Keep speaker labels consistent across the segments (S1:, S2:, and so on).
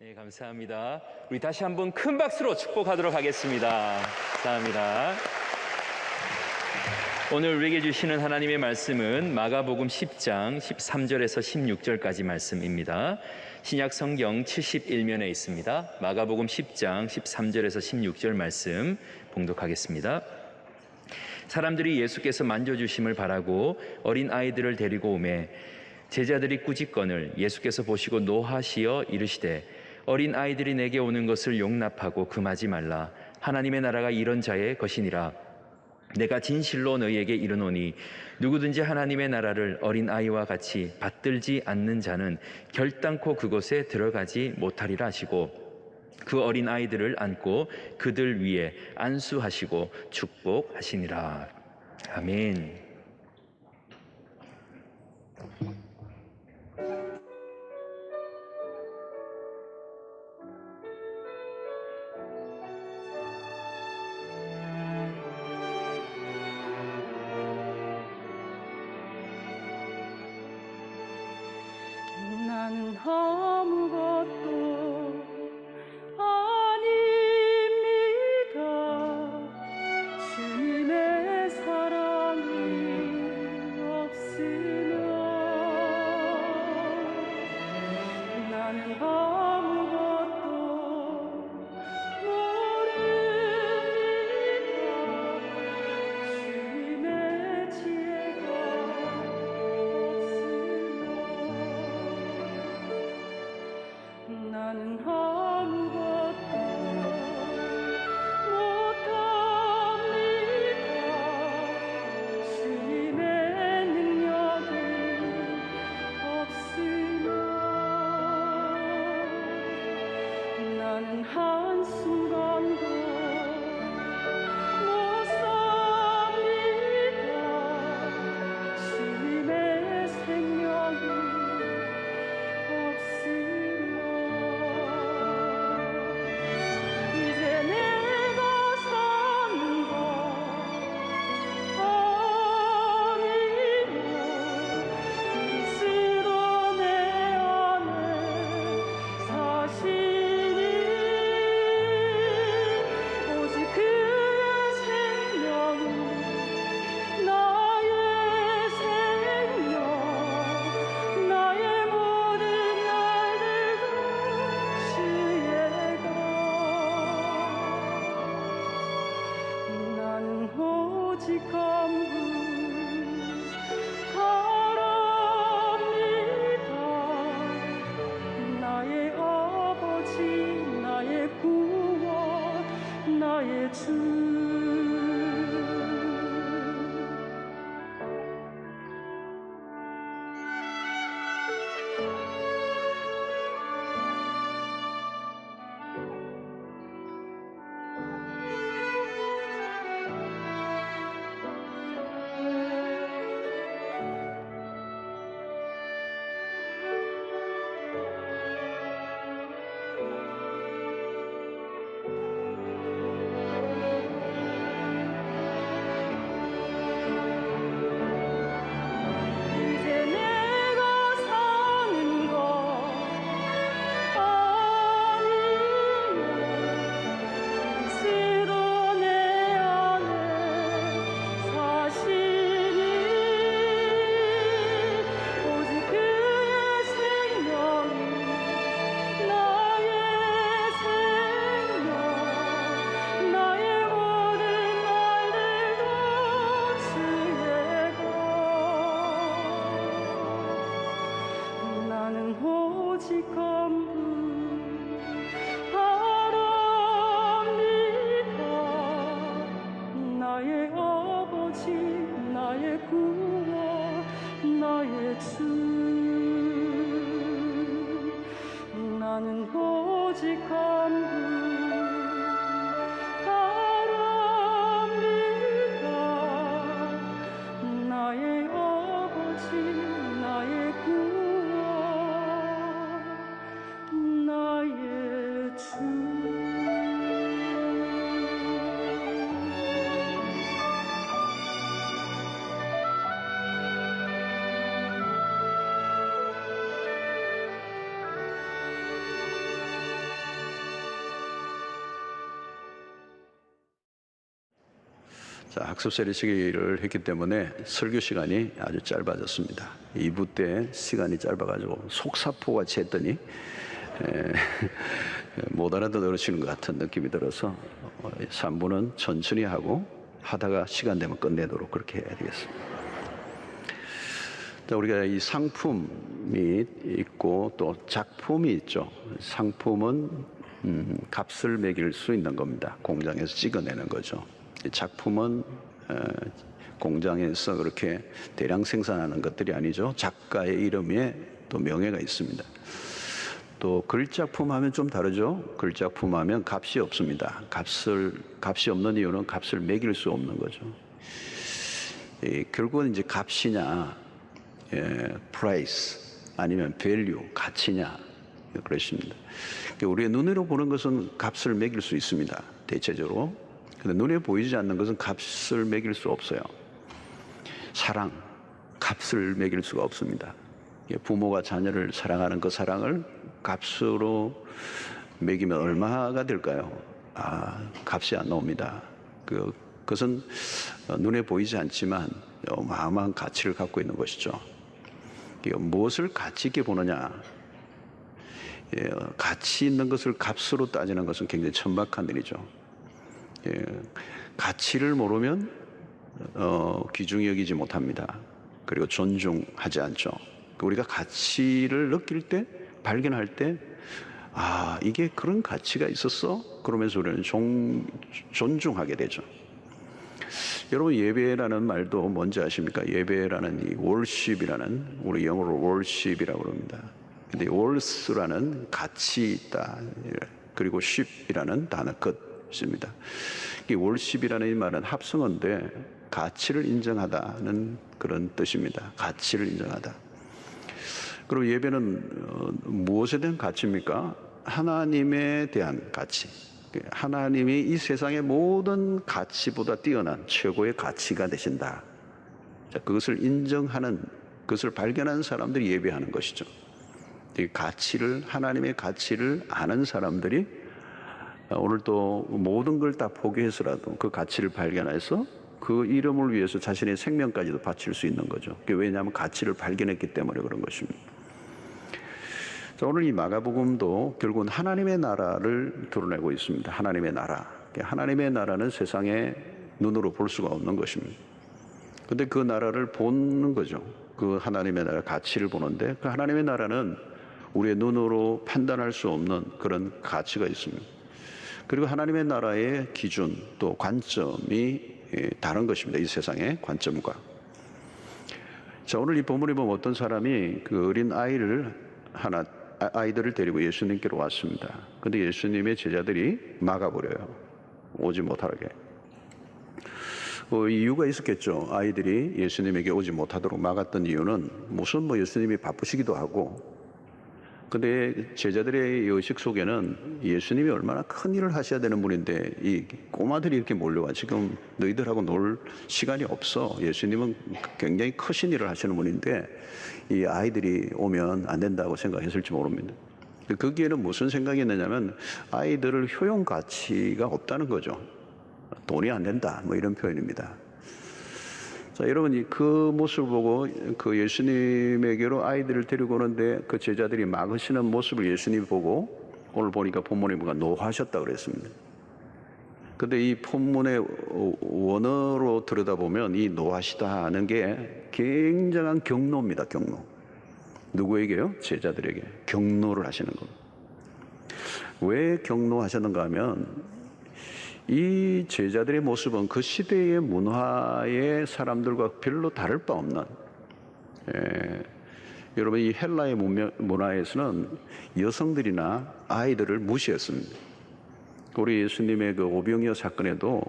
S1: 네, 감사합니다. 우리 다시 한번 큰 박수로 축복하도록 하겠습니다. 감사합니다. 오늘 우리에게 주시는 하나님의 말씀은 마가복음 10장 13절에서 16절까지 말씀입니다. 신약 성경 71면에 있습니다. 마가복음 10장 13절에서 16절 말씀 봉독하겠습니다. 사람들이 예수께서 만져주심을 바라고 어린 아이들을 데리고 오매 제자들이 꾸짖건을 예수께서 보시고 노하시어 이르시되 어린 아이들이 내게 오는 것을 용납하고 금하지 말라. 하나님의 나라가 이런 자의 것이니라. 내가 진실로 너희에게 이르노니 누구든지 하나님의 나라를 어린 아이와 같이 받들지 않는 자는 결단코 그곳에 들어가지 못하리라 하시고 그 어린 아이들을 안고 그들 위에 안수하시고 축복하시니라. 아멘.
S2: 나는 아무것도 아닙니다. 주님의 사랑이 없으면 나는 아무것도 모릅니다. 주님의 지혜가 나는 아무것도 못합니다. 주님의 능력이 없으면 나는 한순간도 못 삽니다. 주님의 생명이 없으면 이제 내가 사는 것 아니요 그리스도 내 안에 사시니 오직 그의 생명이 나의 생명 나의 모든 날들도 주의 것 나는 오직 간구 바랍니다. 나의 아버지 나의 구원 나의 주 이제 내가 사는 것 아니요 그리스도 내 안에 사시니 오직 그의 생명이 나의 생명 나의 모든 날들도 주의 것 나는 오직 간구 바랍니다. 나의 아버지 나의 구원 나의 주 나는 오직 간구 바랍니다. 나의 아버지 나의 구원 나의 주
S3: 자, 학습 세례식을 했기 때문에 설교 시간이 아주 짧아졌습니다. 2부 때 시간이 짧아가지고 속사포같이 했더니 못 알아들으시는 것 같은 느낌이 들어서 3부는 천천히 하다가 시간 되면 끝내도록 그렇게 해야 되겠습니다. 자, 우리가 이 상품이 있고 또 작품이 있죠. 상품은 값을 매길 수 있는 겁니다. 공장에서 찍어내는 거죠. 이 작품은 공장에서 그렇게 대량 생산하는 것들이 아니죠. 작가의 이름에 또 명예가 있습니다. 또 글작품 하면 좀 다르죠. 글작품 하면 값이 없습니다. 값이 없는 이유는 값을 매길 수 없는 거죠. 결국은 이제 값이냐, price 아니면 value, 가치냐 그렇습니다. 우리의 눈으로 보는 것은 값을 매길 수 있습니다. 대체적으로. 근데 눈에 보이지 않는 것은 값을 매길 수 없어요. 사랑, 값을 매길 수가 없습니다. 부모가 자녀를 사랑하는 그 사랑을 값으로 매기면 얼마가 될까요? 값이 안 나옵니다. 그것은 눈에 보이지 않지만 어마어마한 가치를 갖고 있는 것이죠. 무엇을 가치 있게 보느냐? 가치 있는 것을 값으로 따지는 것은 굉장히 천박한 일이죠. 가치를 모르면 귀중히 여기지 못합니다. 그리고 존중하지 않죠. 우리가 가치를 느낄 때, 발견할 때, 이게 그런 가치가 있었어? 그러면서 우리는 존중하게 되죠. 여러분, 예배라는 말도 뭔지 아십니까? 예배라는 이 worship이라는, 우리 영어로 worship이라고 그럽니다. 근데 worth라는 가치 있다. 그리고 ship이라는 단어 끝입니다. 이 worship이라는 이 말은 합성어인데 가치를 인정하다는 그런 뜻입니다. 가치를 인정하다. 그럼 예배는 무엇에 대한 가치입니까? 하나님에 대한 가치. 하나님이 이 세상의 모든 가치보다 뛰어난 최고의 가치가 되신다. 자, 그것을 인정하는, 그것을 발견한 사람들이 예배하는 것이죠. 이 가치를, 하나님의 가치를 아는 사람들이 오늘 또 모든 걸 다 포기해서라도 그 가치를 발견해서 그 이름을 위해서 자신의 생명까지도 바칠 수 있는 거죠. 왜냐하면 가치를 발견했기 때문에 그런 것입니다. 자, 오늘 이 마가복음도 결국은 하나님의 나라를 드러내고 있습니다. 하나님의 나라. 하나님의 나라는 세상에 눈으로 볼 수가 없는 것입니다. 근데 그 나라를 보는 거죠. 그 하나님의 나라 가치를 보는데 그 하나님의 나라는 우리의 눈으로 판단할 수 없는 그런 가치가 있습니다. 그리고 하나님의 나라의 기준 또 관점이 다른 것입니다. 이 세상의 관점과. 자, 오늘 이 본문에 보면 어떤 사람이 그 어린 아이들을 데리고 예수님께로 왔습니다. 근데 예수님의 제자들이 막아버려요. 오지 못하게. 이유가 있었겠죠. 아이들이 예수님에게 오지 못하도록 막았던 이유는 무슨 예수님이 바쁘시기도 하고, 근데 제자들의 의식 속에는 예수님이 얼마나 큰 일을 하셔야 되는 분인데 이 꼬마들이 이렇게 몰려와 지금 너희들하고 놀 시간이 없어. 예수님은 굉장히 크신 일을 하시는 분인데 이 아이들이 오면 안 된다고 생각했을지 모릅니다. 거기에는 무슨 생각이 있느냐면 아이들을 효용 가치가 없다는 거죠. 돈이 안 된다 이런 표현입니다. 자, 여러분 그 모습을 보고 그 예수님에게로 아이들을 데리고 오는데 그 제자들이 막으시는 모습을 예수님이 보고 오늘 보니까 본문에 뭔가 노하셨다 그랬습니다. 근데 이 본문의 원어로 들여다보면 이 노하시다 하는 게 굉장한 경노입니다. 경노. 누구에게요? 제자들에게 경노를 하시는 겁니다. 왜 경노하셨는가 하면 이 제자들의 모습은 그 시대의 문화의 사람들과 별로 다를 바 없는, 여러분 이 헬라의 문화에서는 여성들이나 아이들을 무시했습니다. 우리 예수님의 그 오병이어 사건에도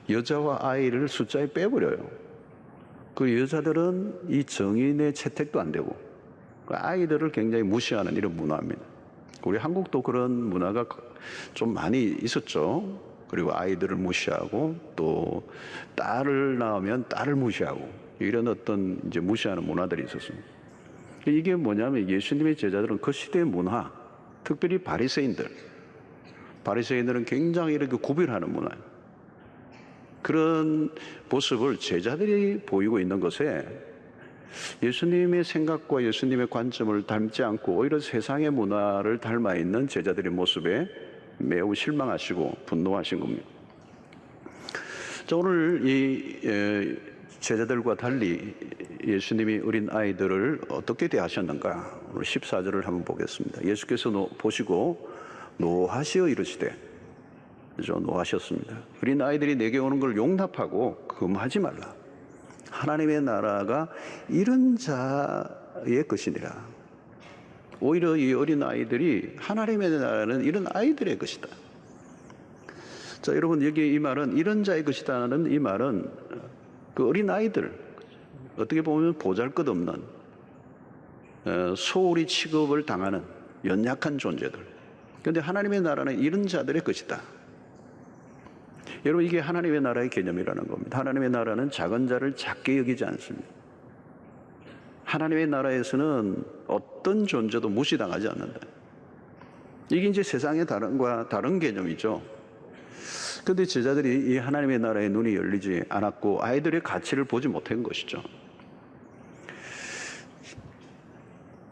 S3: 여자와 아이를 숫자에 빼버려요. 그 여자들은 이 정인의 채택도 안 되고 아이들을 굉장히 무시하는 이런 문화입니다. 우리 한국도 그런 문화가 좀 많이 있었죠. 그리고 아이들을 무시하고 또 딸을 낳으면 딸을 무시하고 이런 어떤 이제 무시하는 문화들이 있었습니다. 이게 뭐냐면 예수님의 제자들은 그 시대의 문화, 특별히 바리새인들은 굉장히 이렇게 구별하는 문화예요. 그런 모습을 제자들이 보이고 있는 것에 예수님의 생각과 예수님의 관점을 닮지 않고 오히려 세상의 문화를 닮아 있는 제자들의 모습에 매우 실망하시고 분노하신 겁니다. 자, 오늘 이 제자들과 달리 예수님이 어린 아이들을 어떻게 대하셨는가, 오늘 14절을 한번 보겠습니다. 예수께서 보시고 노하시어 이르시되, 그죠? 노하셨습니다. 어린 아이들이 내게 오는 걸 용납하고 금하지 말라. 하나님의 나라가 이런 자의 것이니라. 오히려 이 어린 아이들이, 하나님의 나라는 이런 아이들의 것이다. 자, 여러분, 여기 이 말은 이런 자의 것이다는 이 말은 그 어린 아이들, 어떻게 보면 보잘것없는 소홀히 취급을 당하는 연약한 존재들. 그런데 하나님의 나라는 이런 자들의 것이다. 여러분, 이게 하나님의 나라의 개념이라는 겁니다. 하나님의 나라는 작은 자를 작게 여기지 않습니다. 하나님의 나라에서는 어떤 존재도 무시당하지 않는다. 이게 이제 세상의 다른 개념이죠. 그런데 제자들이 이 하나님의 나라에 눈이 열리지 않았고 아이들의 가치를 보지 못한 것이죠.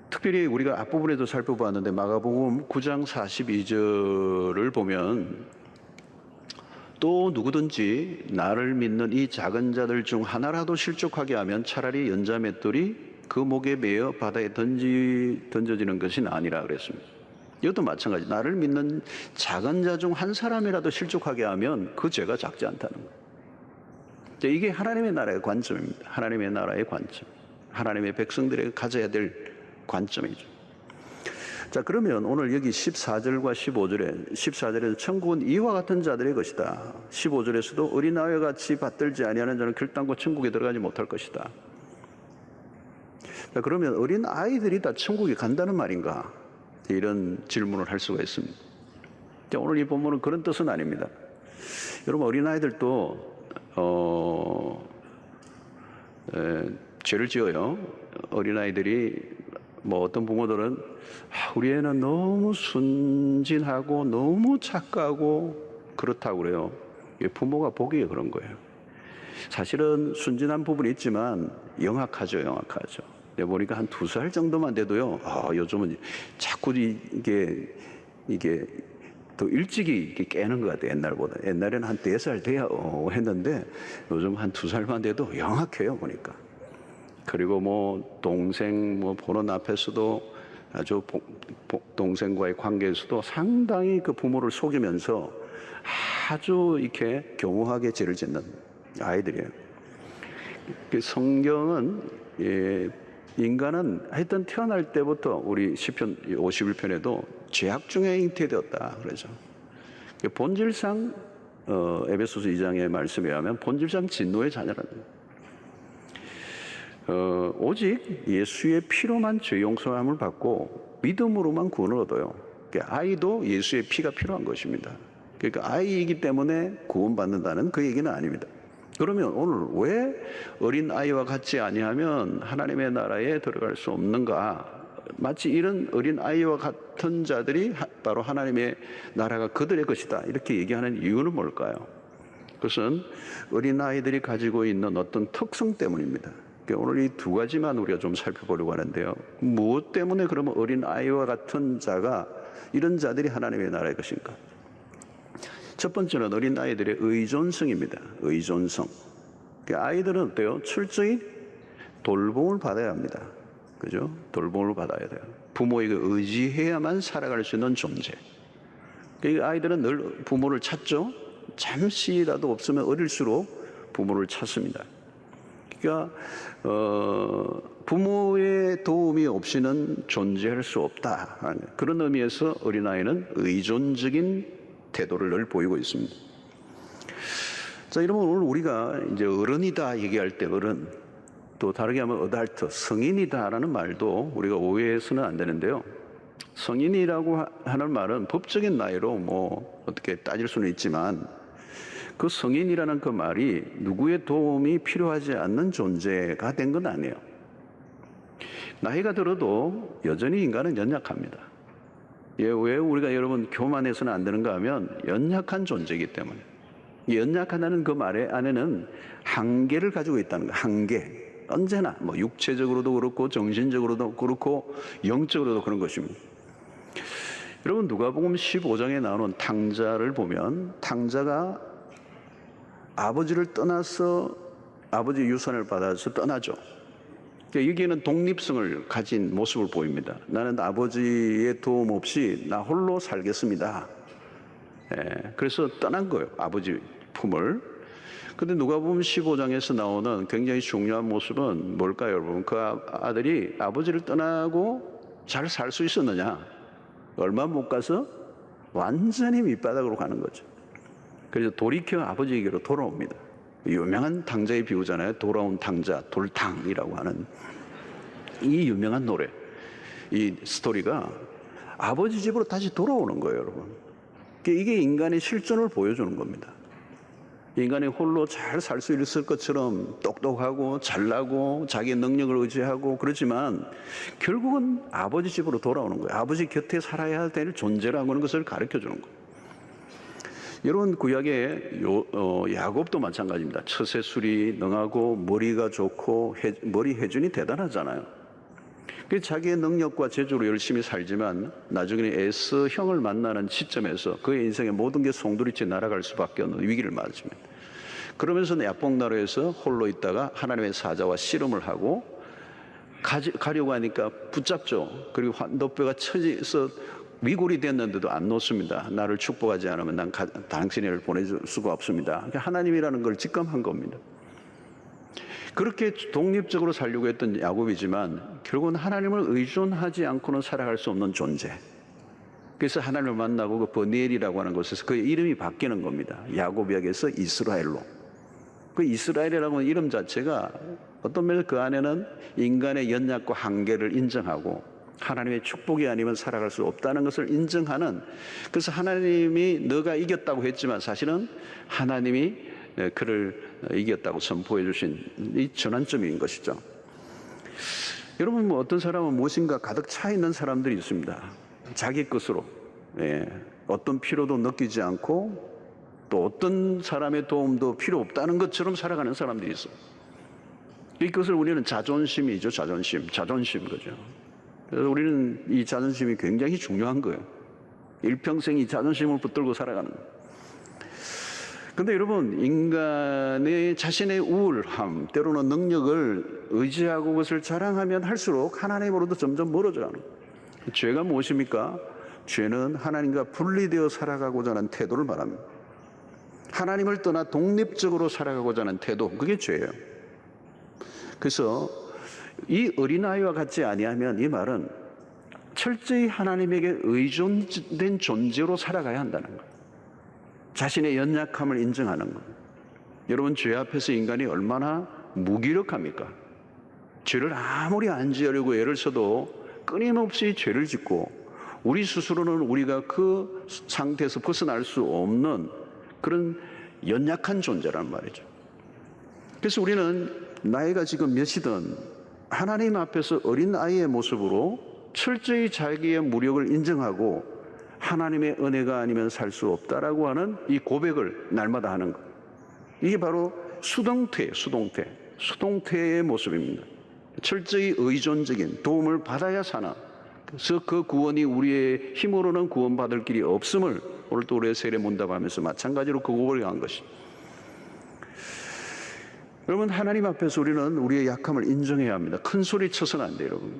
S3: 특별히 우리가 앞부분에도 살펴보았는데 마가복음 9장 42절을 보면 또 누구든지 나를 믿는 이 작은 자들 중 하나라도 실족하게 하면 차라리 연자 맷돌이 그 목에 매어 바다에 던져지는 것이 아니라 그랬습니다. 이것도 마찬가지. 나를 믿는 작은 자 중 한 사람이라도 실족하게 하면 그 죄가 작지 않다는 거예요. 이게 하나님의 나라의 관점입니다. 하나님의 나라의 관점. 하나님의 백성들에게 가져야 될 관점이죠. 자, 그러면 오늘 여기 14절과 14절에서 천국은 이와 같은 자들의 것이다. 15절에서도 어린아이와 같이 받들지 아니하는 자는 결단코 천국에 들어가지 못할 것이다. 자, 그러면 어린 아이들이 다 천국에 간다는 말인가? 이런 질문을 할 수가 있습니다. 자, 오늘 이 본문은 그런 뜻은 아닙니다. 여러분, 어린 아이들도 죄를 지어요. 어린 아이들이 어떤 부모들은 우리 애는 너무 순진하고 너무 착하고 그렇다고 그래요. 부모가 보기에 그런 거예요. 사실은 순진한 부분이 있지만 영악하죠. 보니까 한 2살 정도만 돼도요. 요즘은 자꾸 이게 더 일찍이 이렇게 깨는 것 같아요. 옛날보다. 옛날에는 한 4살 돼야 했는데 요즘 한 2살만 돼도 영악해요. 보니까. 그리고 동생 보는 앞에서도 아주 동생과의 관계에서도 상당히 그 부모를 속이면서 아주 이렇게 교묘하게 죄를 짓는 아이들이에요. 성경은 인간은 하여튼 태어날 때부터 우리 시편 51편에도 죄악 중에 잉태되었다 그러죠. 본질상 에베소서 2장의 말씀에 의하면 본질상 진노의 자녀라는 거예요. 오직 예수의 피로만 죄 용서함을 받고 믿음으로만 구원을 얻어요. 그러니까 아이도 예수의 피가 필요한 것입니다. 그러니까 아이이기 때문에 구원받는다는 그 얘기는 아닙니다. 그러면 오늘 왜 어린 아이와 같지 아니하면 하나님의 나라에 들어갈 수 없는가? 마치 이런 어린 아이와 같은 자들이 바로 하나님의 나라가 그들의 것이다 이렇게 얘기하는 이유는 뭘까요? 그것은 어린 아이들이 가지고 있는 어떤 특성 때문입니다. 오늘 이 2가지만 우리가 좀 살펴보려고 하는데요. 무엇 때문에 그러면 어린 아이와 같은 자가, 이런 자들이 하나님의 나라의 것인가? 첫 번째는 어린 아이들의 의존성입니다. 의존성. 아이들은 어때요? 철저히 돌봄을 받아야 합니다. 그죠? 돌봄을 받아야 돼요. 부모에게 의지해야만 살아갈 수 있는 존재. 그러니까 아이들은 늘 부모를 찾죠. 잠시라도 없으면 어릴수록 부모를 찾습니다. 그러니까 부모의 도움이 없이는 존재할 수 없다. 그런 의미에서 어린아이는 의존적인 태도를 늘 보이고 있습니다. 자, 여러분, 오늘 우리가 이제 어른이다 얘기할 때 어른, 또 다르게 하면 어달트, 성인이다라는 말도 우리가 오해해서는 안 되는데요. 성인이라고 하는 말은 법적인 나이로 어떻게 따질 수는 있지만 그 성인이라는 그 말이 누구의 도움이 필요하지 않는 존재가 된 건 아니에요. 나이가 들어도 여전히 인간은 연약합니다. 왜 우리가 여러분 교만해서는 안 되는가 하면 연약한 존재이기 때문에. 연약하다는 그 말의 안에는 한계를 가지고 있다는 거예요. 한계. 언제나 뭐 육체적으로도 그렇고 정신적으로도 그렇고 영적으로도 그런 것입니다. 여러분 누가복음 15장에 나오는 탕자를 보면 탕자가 아버지를 떠나서 아버지 유산을 받아서 떠나죠. 여기에는 독립성을 가진 모습을 보입니다. 나는 아버지의 도움 없이 나 홀로 살겠습니다. 그래서 떠난 거예요. 아버지 품을. 근데 누가복음 15장에서 나오는 굉장히 중요한 모습은 뭘까요, 여러분? 그 아들이 아버지를 떠나고 잘 살 수 있었느냐? 얼마 못 가서 완전히 밑바닥으로 가는 거죠. 그래서 돌이켜 아버지에게로 돌아옵니다. 유명한 탕자의 비유잖아요. 돌아온 탕자, 돌탕이라고 하는 이 유명한 노래, 이 스토리가 아버지 집으로 다시 돌아오는 거예요, 여러분. 이게 인간의 실존을 보여주는 겁니다. 인간이 홀로 잘 살 수 있을 것처럼 똑똑하고 잘나고 자기의 능력을 의지하고 그렇지만 결국은 아버지 집으로 돌아오는 거예요. 아버지 곁에 살아야 될 존재라고 하는 것을 가르쳐 주는 거예요. 여러분 구약의 야곱도 마찬가지입니다. 처세술이 능하고 머리가 좋고 머리 회준이 대단하잖아요. 그래서 자기의 능력과 재주로 열심히 살지만 나중에는 에서 형을 만나는 시점에서 그의 인생의 모든 게 송두리째 날아갈 수밖에 없는 위기를 맞습니다. 그러면서 야복나루에서 홀로 있다가 하나님의 사자와 씨름을 하고 가려고 하니까 붙잡죠. 그리고 너뼈가 처져서 위골이 됐는데도 안 놓습니다. 나를 축복하지 않으면 난 당신을 보내줄 수가 없습니다. 하나님이라는 걸 직감한 겁니다. 그렇게 독립적으로 살려고 했던 야곱이지만 결국은 하나님을 의존하지 않고는 살아갈 수 없는 존재. 그래서 하나님을 만나고 그 버니엘이라고 하는 곳에서 그의 이름이 바뀌는 겁니다. 야곱에게서 이스라엘로. 그 이스라엘이라고 하는 이름 자체가 어떤 면에서 그 안에는 인간의 연약과 한계를 인정하고 하나님의 축복이 아니면 살아갈 수 없다는 것을 인정하는, 그래서 하나님이 너가 이겼다고 했지만 사실은 하나님이 그를 이겼다고 선포해 주신 이 전환점인 것이죠. 여러분 뭐 어떤 사람은 무엇인가 가득 차 있는 사람들이 있습니다. 자기 것으로 어떤 필요도 느끼지 않고 또 어떤 사람의 도움도 필요 없다는 것처럼 살아가는 사람들이 있어요. 이것을 우리는 자존심이죠. 자존심 거죠. 그래서 우리는 이 자존심이 굉장히 중요한 거예요. 일평생 이 자존심을 붙들고 살아가는 거예요. 그런데 여러분 인간의 자신의 우월함 때로는 능력을 의지하고 그것을 자랑하면 할수록 하나님으로부터 점점 멀어져가는 거예요. 죄가 무엇입니까? 죄는 하나님과 분리되어 살아가고자 하는 태도를 말합니다. 하나님을 떠나 독립적으로 살아가고자 하는 태도, 그게 죄예요. 그래서 이 어린아이와 같지 아니하면 이 말은 철저히 하나님에게 의존된 존재로 살아가야 한다는 거예요. 자신의 연약함을 인정하는 거예요. 여러분 죄 앞에서 인간이 얼마나 무기력합니까? 죄를 아무리 안 지으려고 애를 써도 끊임없이 죄를 짓고 우리 스스로는 우리가 그 상태에서 벗어날 수 없는 그런 연약한 존재란 말이죠. 그래서 우리는 나이가 지금 몇이든 하나님 앞에서 어린아이의 모습으로 철저히 자기의 무력을 인정하고 하나님의 은혜가 아니면 살 수 없다라고 하는 이 고백을 날마다 하는 것. 이게 바로 수동태의 모습입니다. 철저히 의존적인 도움을 받아야 사나. 그래서 그 구원이 우리의 힘으로는 구원받을 길이 없음을 오늘 또 우리의 세례 문답하면서 마찬가지로 그 고백을 한 것이. 여러분 하나님 앞에서 우리는 우리의 약함을 인정해야 합니다. 큰 소리 쳐서는 안 돼요, 여러분.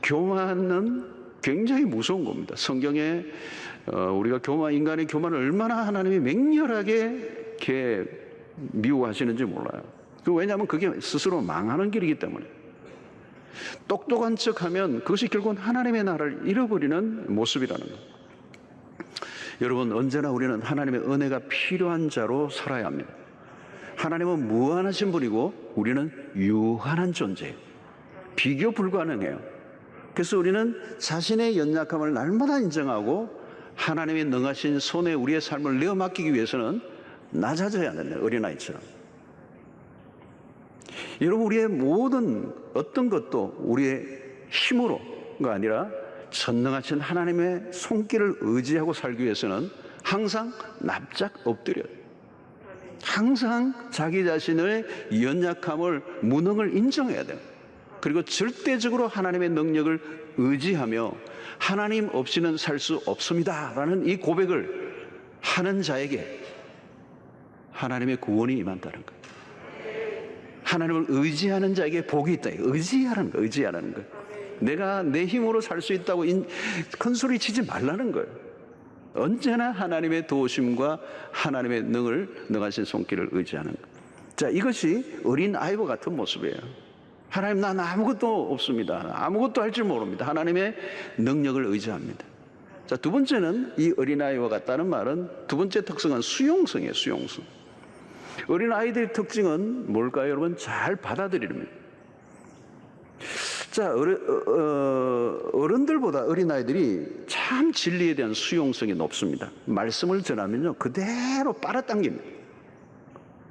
S3: 교만은 굉장히 무서운 겁니다. 성경에 우리가 인간의 교만을 얼마나 하나님이 맹렬하게 이렇게 미워하시는지 몰라요. 왜냐하면 그게 스스로 망하는 길이기 때문에. 똑똑한 척하면 그것이 결국은 하나님의 나라를 잃어버리는 모습이라는 것. 여러분 언제나 우리는 하나님의 은혜가 필요한 자로 살아야 합니다. 하나님은 무한하신 분이고 우리는 유한한 존재예요. 비교 불가능해요. 그래서 우리는 자신의 연약함을 날마다 인정하고 하나님의 능하신 손에 우리의 삶을 내어 맡기기 위해서는 낮아져야 된다. 어린아이처럼. 여러분 우리의 모든 어떤 것도 우리의 힘으로가 아니라 전능하신 하나님의 손길을 의지하고 살기 위해서는 항상 납작 엎드려요. 항상 자기 자신의 연약함을, 무능을 인정해야 돼요. 그리고 절대적으로 하나님의 능력을 의지하며 하나님 없이는 살 수 없습니다라는 이 고백을 하는 자에게 하나님의 구원이 임한다는 거예요. 하나님을 의지하는 자에게 복이 있다. 의지하는 거예요. 의지하는 거예요. 내가 내 힘으로 살 수 있다고 큰 소리 치지 말라는 거예요. 언제나 하나님의 도우심과 하나님의 능하신 손길을 의지하는 거예요. 자, 이것이 어린 아이와 같은 모습이에요. 하나님, 난 아무것도 없습니다. 아무것도 할 줄 모릅니다. 하나님의 능력을 의지합니다. 자, 두 번째는 이 어린아이와 같다는 말은 두 번째 특성은 수용성이에요. 수용성. 어린아이들의 특징은 뭘까요, 여러분? 잘 받아들입니다. 자, 어른들보다 어린아이들이 참 진리에 대한 수용성이 높습니다. 말씀을 전하면요, 그대로 빨아당깁니다.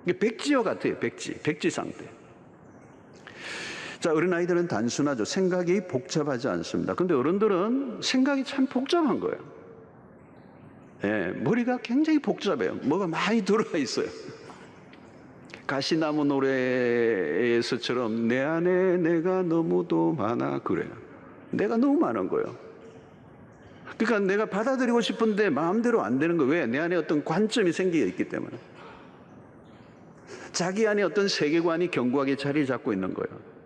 S3: 이게 백지와 같아요. 백지 상태. 자, 어린아이들은 단순하죠. 생각이 복잡하지 않습니다. 근데 어른들은 생각이 참 복잡한 거예요. 예, 머리가 굉장히 복잡해요. 뭐가 많이 들어가 있어요. 가시나무 노래에서처럼 내 안에 내가 너무도 많아, 그래요. 내가 너무 많은 거예요. 그러니까 내가 받아들이고 싶은데 마음대로 안 되는 거예요. 왜? 내 안에 어떤 관점이 생겨 있기 때문에. 자기 안에 어떤 세계관이 견고하게 자리를 잡고 있는 거예요.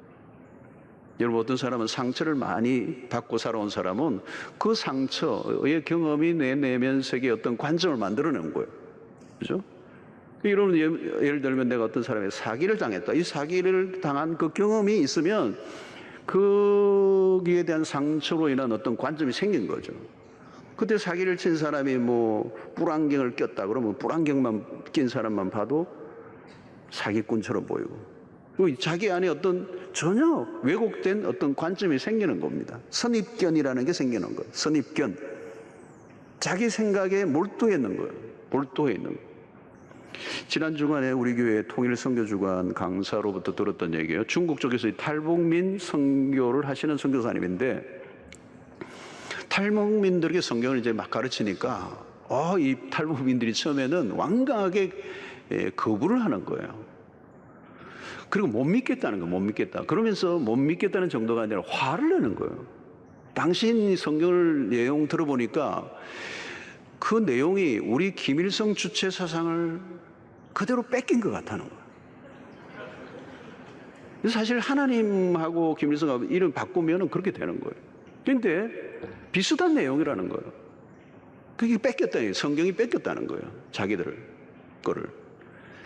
S3: 여러분, 어떤 사람은 상처를 많이 받고 살아온 사람은 그 상처의 경험이 내 내면 세계의 어떤 관점을 만들어내는 거예요. 그죠? 여러분, 예를 들면 내가 어떤 사람에게 사기를 당했다. 이 사기를 당한 그 경험이 있으면 거기에 대한 상처로 인한 어떤 관점이 생긴 거죠. 그때 사기를 친 사람이 뭐 뿔안경을 꼈다 그러면 뿔안경만 낀 사람만 봐도 사기꾼처럼 보이고, 자기 안에 어떤 전혀 왜곡된 어떤 관점이 생기는 겁니다. 선입견이라는 게 생기는 거예요. 선입견. 자기 생각에 몰두해 있는 거예요. 몰두해 있는 거예요. 지난 주간에 우리 교회 통일선교주간 강사로부터 들었던 얘기예요. 중국 쪽에서 탈북민 선교를 하시는 선교사님인데, 탈북민들에게 성경을 이제 막 가르치니까 이 탈북민들이 처음에는 완강하게 거부를 하는 거예요. 그리고 못 믿겠다는 거예요. 못 믿겠다. 그러면서 못 믿겠다는 정도가 아니라 화를 내는 거예요. 당신 성경을 내용 들어보니까 그 내용이 우리 김일성 주체 사상을 그대로 뺏긴 것 같다는 거예요. 사실 하나님하고 김일성하고 이름 바꾸면 그렇게 되는 거예요. 그런데 비슷한 내용이라는 거예요. 그게 뺏겼다는 거예요. 성경이 뺏겼다는 거예요. 자기들 거를.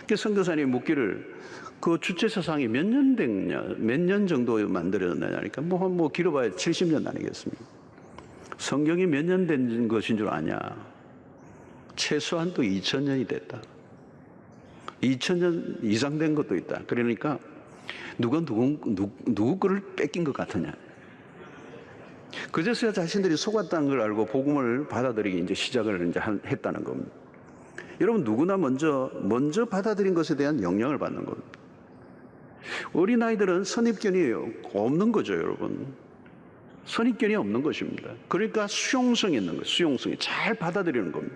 S3: 그래서 선교사님이 묻기를, 그 주체 사상이 몇 년 됐냐, 몇 년 정도 만들어졌느냐니까 뭐 길어봐야 70년 아니겠습니까? 성경이 몇 년 된 것인 줄 아냐? 최소한 또 2000년이 됐다. 2000년 이상 된 것도 있다. 그러니까 누구 거를 뺏긴 것 같으냐? 그제서야 자신들이 속았다는 걸 알고 복음을 받아들이기 이제 시작을 이제 했다는 겁니다. 여러분, 누구나 먼저 받아들인 것에 대한 영향을 받는 겁니다. 어린아이들은 선입견이 없는 거죠, 여러분. 선입견이 없는 것입니다. 그러니까 수용성이 있는 거예요. 수용성이 잘 받아들이는 겁니다.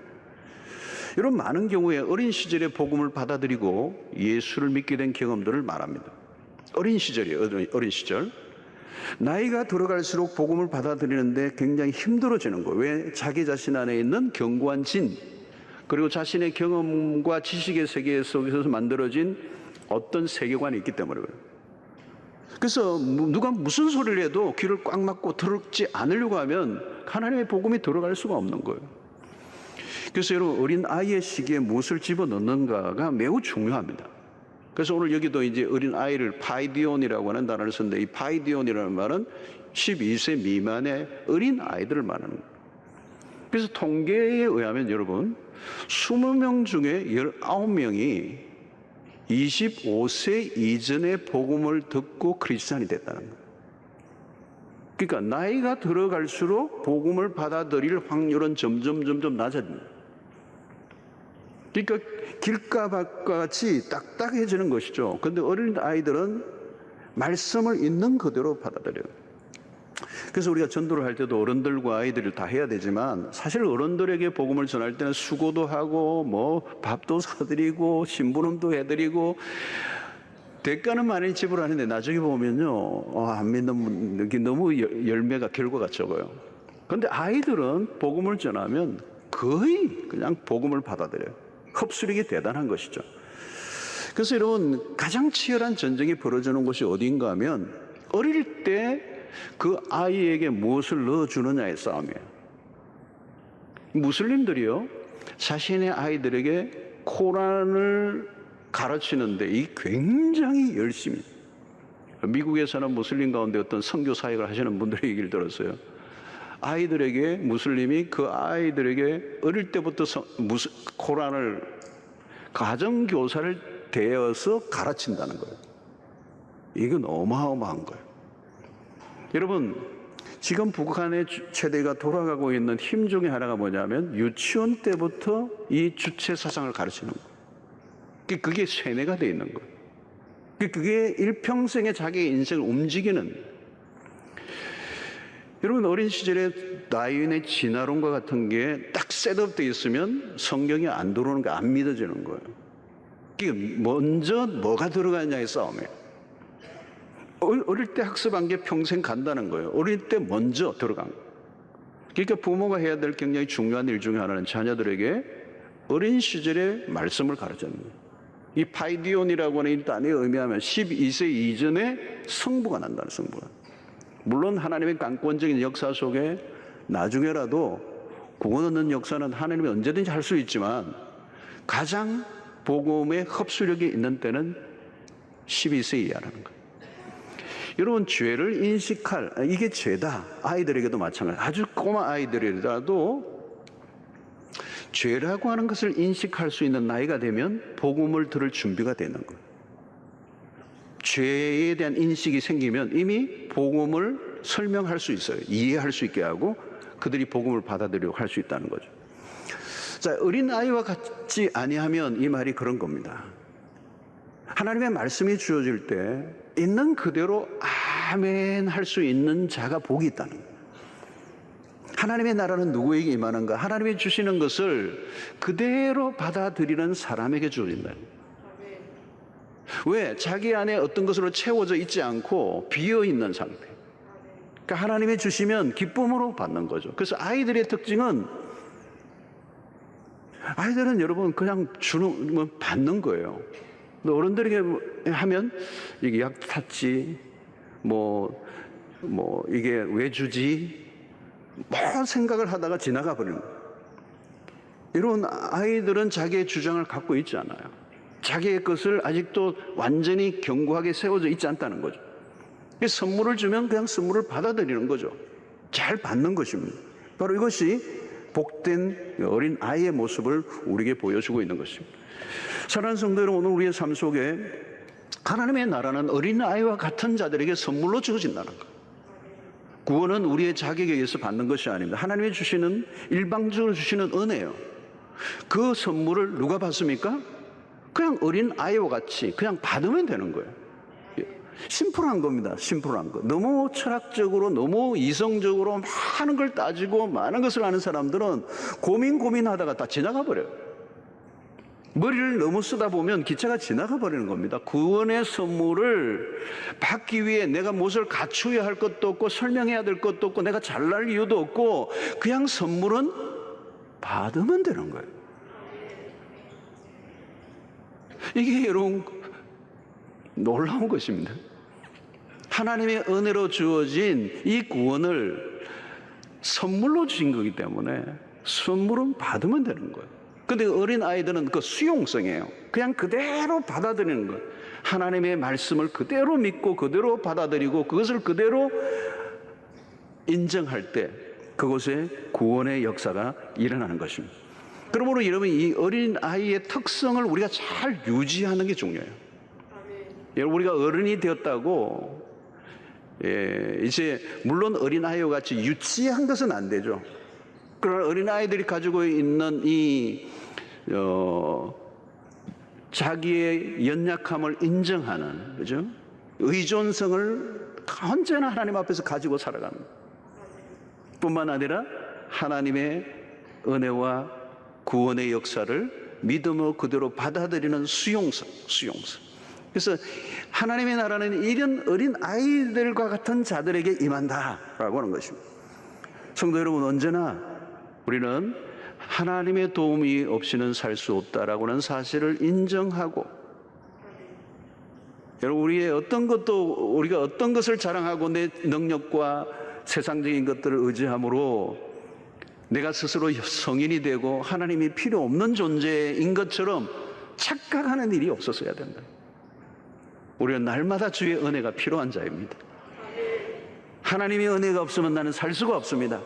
S3: 여러분, 많은 경우에 어린 시절에 복음을 받아들이고 예수를 믿게 된 경험들을 말합니다. 어린 시절이에요. 어린 시절. 나이가 들어갈수록 복음을 받아들이는데 굉장히 힘들어지는 거예요. 왜? 자기 자신 안에 있는 견고한 진, 그리고 자신의 경험과 지식의 세계 속에서 만들어진 어떤 세계관이 있기 때문에 그래요. 그래서 누가 무슨 소리를 해도 귀를 꽉 막고 들지 않으려고 하면 하나님의 복음이 들어갈 수가 없는 거예요. 그래서 여러분, 어린 아이의 시기에 무엇을 집어넣는가가 매우 중요합니다. 그래서 오늘 여기도 이제 어린 아이를 파이디온이라고 하는 단어를 썼는데, 이 파이디온이라는 말은 12세 미만의 어린 아이들을 말하는 거예요. 그래서 통계에 의하면 여러분, 20명 중에 19명이 25세 이전에 복음을 듣고 크리스찬이 됐다는 거예요. 그러니까 나이가 들어갈수록 복음을 받아들일 확률은 점점 낮아집니다. 그러니까 길가밭과 같이 딱딱해지는 것이죠. 그런데 어린 아이들은 말씀을 있는 그대로 받아들여요. 그래서 우리가 전도를 할 때도 어른들과 아이들을 다 해야 되지만 사실 어른들에게 복음을 전할 때는 수고도 하고 뭐 밥도 사드리고 심부름도 해드리고 대가는 많이 지불하는데 나중에 보면요, 안 믿는 분 너무 열매가 결과가 적어요. 그런데 아이들은 복음을 전하면 거의 그냥 복음을 받아들여요. 흡수력이 대단한 것이죠. 그래서 여러분, 가장 치열한 전쟁이 벌어지는 곳이 어디인가 하면 어릴 때 그 아이에게 무엇을 넣어주느냐의 싸움이에요. 무슬림들이요, 자신의 아이들에게 코란을 가르치는데 이 굉장히 열심히, 미국에서는 무슬림 가운데 어떤 선교 사역을 하시는 분들의 얘기를 들었어요. 아이들에게, 무슬림이 그 아이들에게 어릴 때부터 코란을 가정교사를 대어서 가르친다는 거예요. 이건 어마어마한 거예요. 여러분, 지금 북한의 최대가 돌아가고 있는 힘 중에 하나가 뭐냐면 유치원 때부터 이 주체 사상을 가르치는 거예요. 그게 세뇌가 되어 있는 거예요. 그게 일평생에 자기의 인생을 움직이는. 여러분, 어린 시절에 다윈의 진화론과 같은 게 딱 셋업되어 있으면 성경이 안 들어오는 거 안 믿어지는 거예요. 먼저 뭐가 들어가느냐의 싸움이에요. 어릴 때 학습한 게 평생 간다는 거예요. 어릴 때 먼저 들어간 거예요. 그러니까 부모가 해야 될 굉장히 중요한 일 중에 하나는 자녀들에게 어린 시절에 말씀을 가르치는 거예요. 이 파이디온이라고 하는 이 단어의 의미하면 12세 이전에 성부가 난다는, 성부가. 물론 하나님의 강권적인 역사 속에 나중에라도 구원 얻는 역사는 하나님이 언제든지 할 수 있지만 가장 복음의 흡수력이 있는 때는 12세 이하라는 거예요. 여러분, 죄를 인식할, 이게 죄다. 아이들에게도 마찬가지. 아주 꼬마 아이들이라도 죄라고 하는 것을 인식할 수 있는 나이가 되면 복음을 들을 준비가 되는 거예요. 죄에 대한 인식이 생기면 이미 복음을 설명할 수 있어요. 이해할 수 있게 하고 그들이 복음을 받아들이고 할 수 있다는 거죠. 자, 어린 아이와 같지 아니하면 이 말이 그런 겁니다. 하나님의 말씀이 주어질 때 있는 그대로 아멘 할 수 있는 자가 복이 있다는 거예요. 하나님의 나라는 누구에게 임하는가? 하나님이 주시는 것을 그대로 받아들이는 사람에게 주어진다. 왜? 자기 안에 어떤 것으로 채워져 있지 않고 비어 있는 상태. 그러니까 하나님이 주시면 기쁨으로 받는 거죠. 그래서 아이들의 특징은, 아이들은 여러분 그냥 받는 거예요. 어른들에게 하면 이게 약 탔지, 이게 왜 주지, 뭐 생각을 하다가 지나가 버리는 거예요. 이런 아이들은 자기의 주장을 갖고 있지 않아요. 자기의 것을 아직도 완전히 견고하게 세워져 있지 않다는 거죠. 선물을 주면 그냥 선물을 받아들이는 거죠. 잘 받는 것입니다. 바로 이것이 복된 어린 아이의 모습을 우리에게 보여주고 있는 것입니다. 사랑하는 성도 여러분, 오늘 우리의 삶 속에 하나님의 나라는 어린 아이와 같은 자들에게 선물로 주어진다는 거예요. 구원은 우리의 자격에 의해서 받는 것이 아닙니다. 하나님이 주시는, 일방적으로 주시는 은혜예요. 그 선물을 누가 받습니까? 그냥 어린 아이와 같이 그냥 받으면 되는 거예요. 심플한 겁니다. 심플한 거. 너무 철학적으로, 너무 이성적으로 많은 걸 따지고 많은 것을 아는 사람들은 고민하다가 다 지나가 버려요. 머리를 너무 쓰다 보면 기차가 지나가 버리는 겁니다. 구원의 선물을 받기 위해 내가 무엇을 갖추어야 할 것도 없고 설명해야 될 것도 없고 내가 잘날 이유도 없고 그냥 선물은 받으면 되는 거예요. 이게 여러분 놀라운 것입니다. 하나님의 은혜로 주어진 이 구원을 선물로 주신 거기 때문에 선물은 받으면 되는 거예요. 근데 어린 아이들은 그 수용성이에요. 그냥 그대로 받아들이는 거예요. 하나님의 말씀을 그대로 믿고 그대로 받아들이고 그것을 그대로 인정할 때 그곳에 구원의 역사가 일어나는 것입니다. 그러므로 여러분, 이 어린 아이의 특성을 우리가 잘 유지하는 게 중요해요. 여러분, 우리가 어른이 되었다고 이제 물론 어린 아이와 같이 유치한 것은 안 되죠. 그러나 어린 아이들이 가지고 있는 이 자기의 연약함을 인정하는, 그죠? 의존성을 언제나 하나님 앞에서 가지고 살아가는. 뿐만 아니라 하나님의 은혜와 구원의 역사를 믿음으로 그대로 받아들이는 수용성. 그래서 하나님의 나라는 이런 어린 아이들과 같은 자들에게 임한다라고 하는 것입니다. 성도 여러분, 언제나 우리는 하나님의 도움이 없이는 살 수 없다라고 하는 사실을 인정하고, 여러분, 우리가 어떤 것을 자랑하고 내 능력과 세상적인 것들을 의지함으로 내가 스스로 성인이 되고 하나님이 필요 없는 존재인 것처럼 착각하는 일이 없었어야 된다. 우리는 날마다 주의 은혜가 필요한 자입니다. 하나님의 은혜가 없으면 나는 살 수가 없습니다.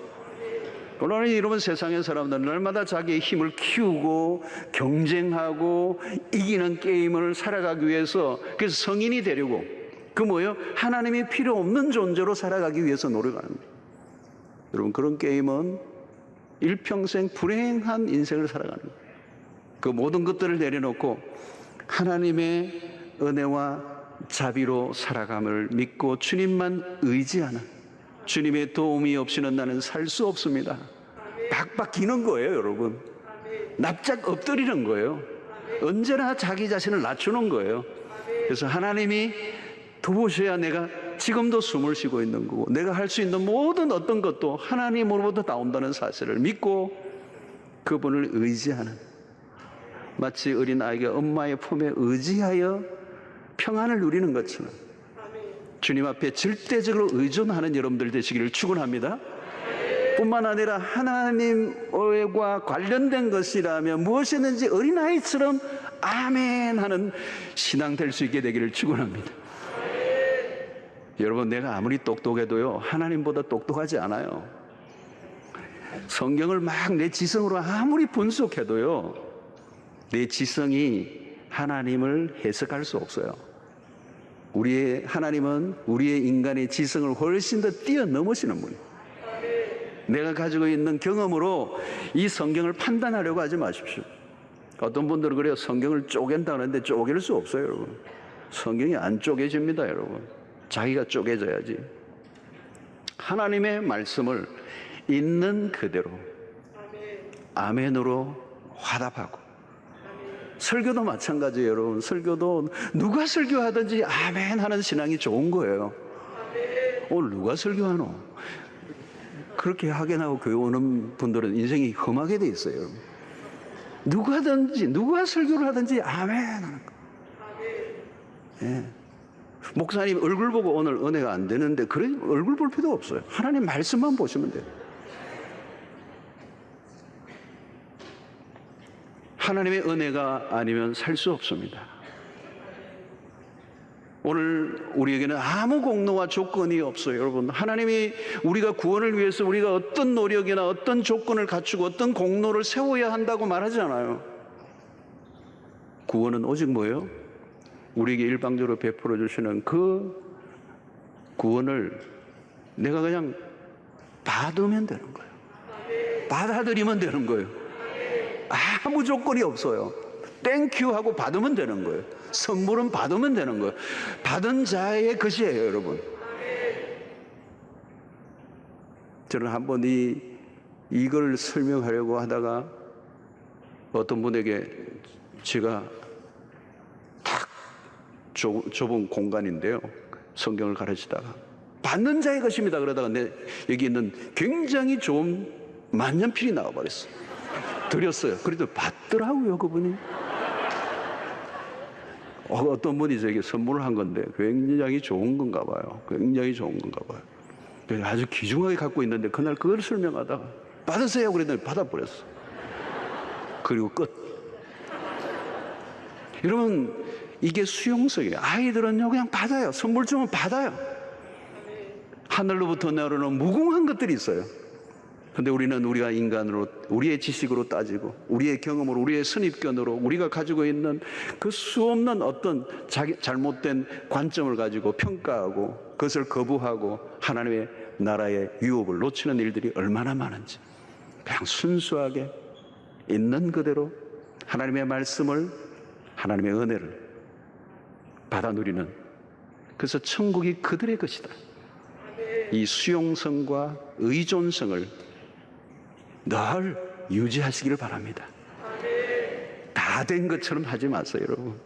S3: 오늘 이러면 세상의 사람들은 날마다 자기의 힘을 키우고 경쟁하고 이기는 게임을 살아가기 위해서, 그래서 성인이 되려고, 뭐예요? 하나님이 필요 없는 존재로 살아가기 위해서 노력하는 거예요. 여러분, 그런 게임은 일평생 불행한 인생을 살아가는 거예요. 그 모든 것들을 내려놓고 하나님의 은혜와 자비로 살아감을 믿고 주님만 의지하는, 주님의 도움이 없이는 나는 살 수 없습니다. 박박 기는 거예요, 여러분. 납작 엎드리는 거예요. 언제나 자기 자신을 낮추는 거예요. 그래서 하나님이 도우셔야 내가 지금도 숨을 쉬고 있는 거고, 내가 할 수 있는 모든 어떤 것도 하나님으로부터 나온다는 사실을 믿고 그분을 의지하는, 마치 어린 아이가 엄마의 품에 의지하여 평안을 누리는 것처럼 주님 앞에 절대적으로 의존하는 여러분들 되시기를 축원합니다. 뿐만 아니라 하나님과 관련된 것이라면 무엇이든지 어린아이처럼 아멘 하는 신앙 될 수 있게 되기를 축원합니다. 여러분, 내가 아무리 똑똑해도요, 하나님보다 똑똑하지 않아요. 성경을 막 내 지성으로 아무리 분석해도요, 내 지성이 하나님을 해석할 수 없어요. 하나님은 우리의 인간의 지성을 훨씬 더 뛰어넘으시는 분이에요. 내가 가지고 있는 경험으로 이 성경을 판단하려고 하지 마십시오. 어떤 분들은 그래요. 성경을 쪼갠다 하는데 쪼갤 수 없어요, 여러분. 성경이 안 쪼개집니다, 여러분. 자기가 쪼개져야지. 하나님의 말씀을 있는 그대로 아멘으로 화답하고, 설교도 마찬가지예요, 여러분. 설교도 누가 설교하든지 아멘 하는 신앙이 좋은 거예요. 오늘 누가 설교하노? 그렇게 확인하고 교회 오는 분들은 인생이 험하게 돼 있어요, 여러분. 누가 설교를 하든지 아멘 하는 거. 예. 목사님 얼굴 보고 오늘 은혜가 안 되는데, 그래 얼굴 볼 필요 없어요. 하나님 말씀만 보시면 돼요. 하나님의 은혜가 아니면 살 수 없습니다. 오늘 우리에게는 아무 공로와 조건이 없어요, 여러분. 하나님이 우리가 구원을 위해서 우리가 어떤 노력이나 어떤 조건을 갖추고 어떤 공로를 세워야 한다고 말하지 않아요. 구원은 오직 뭐예요? 우리에게 일방적으로 베풀어 주시는 그 구원을 내가 그냥 받으면 되는 거예요. 받아들이면 되는 거예요. 아무 조건이 없어요. 땡큐 하고 받으면 되는 거예요. 선물은 받으면 되는 거예요. 받은 자의 것이에요, 여러분. 저는 한번 이걸 설명하려고 하다가 어떤 분에게 제가 탁 좁은 공간인데요, 성경을 가르치다가 받는 자의 것입니다 그러다가 여기 있는 굉장히 좋은 만년필이 나와버렸어요. 드렸어요. 그래도 받더라고요, 그분이. 어떤 분이 저에게 선물을 한 건데 굉장히 좋은 건가 봐요. 굉장히 좋은 건가 봐요. 아주 귀중하게 갖고 있는데 그날 그걸 설명하다가 받으세요 그랬더니 받아버렸어. 그리고 끝. 여러분, 이게 수용성이에요. 아이들은요 그냥 받아요. 선물 주면 받아요. 하늘로부터 내려오는 무궁한 것들이 있어요. 근데 우리가 인간으로, 우리의 지식으로 따지고 우리의 경험으로, 우리의 선입견으로 우리가 가지고 있는 그 수없는 어떤 잘못된 관점을 가지고 평가하고 그것을 거부하고 하나님의 나라의 유업을 놓치는 일들이 얼마나 많은지, 그냥 순수하게 있는 그대로 하나님의 말씀을, 하나님의 은혜를 받아 누리는, 그래서 천국이 그들의 것이다. 이 수용성과 의존성을 늘 유지하시기를 바랍니다. 다 된 것처럼 하지 마세요, 여러분.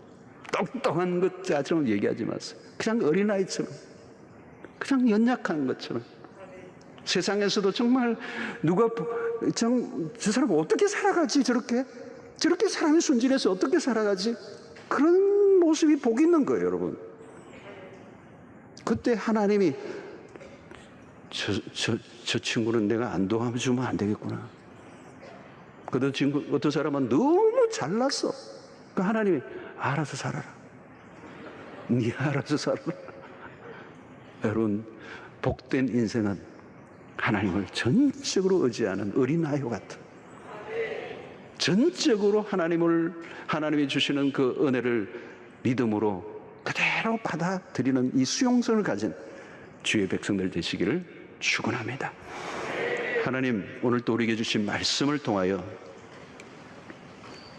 S3: 똥똥한 것처럼 얘기하지 마세요. 그냥 어린아이처럼, 그냥 연약한 것처럼. 세상에서도 정말 누가 저 사람 어떻게 살아가지, 저렇게 사람이 순진해서 어떻게 살아가지, 그런 모습이 복 있는 거예요, 여러분. 그때 하나님이 저 친구는 내가 안도하면 주면 안 되겠구나. 어떤 사람은 너무 잘났어. 그 하나님이 알아서 살아라. 네 알아서 살아라. 여러분, 복된 인생은 하나님을 전적으로 의지하는 어린아이와 같은, 전적으로 하나님이 주시는 그 은혜를 믿음으로 그대로 받아들이는 이 수용성을 가진 주의 백성들 되시기를 축원합니다. 하나님, 오늘 또 우리에게 주신 말씀을 통하여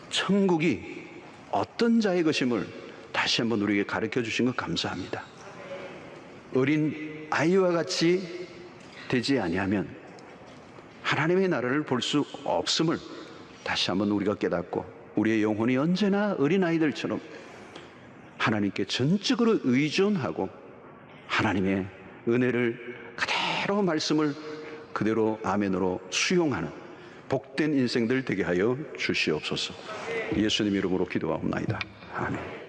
S3: 천국이 어떤 자의 것임을 다시 한번 우리에게 가르쳐 주신 것 감사합니다. 어린 아이와 같이 되지 아니하면 하나님의 나라를 볼 수 없음을 다시 한번 우리가 깨닫고, 우리의 영혼이 언제나 어린아이들처럼 하나님께 전적으로 의존하고 하나님의 은혜를 그대로, 말씀을 그대로 아멘으로 수용하는 복된 인생들 되게 하여 주시옵소서. 예수님 이름으로 기도하옵나이다. 아멘.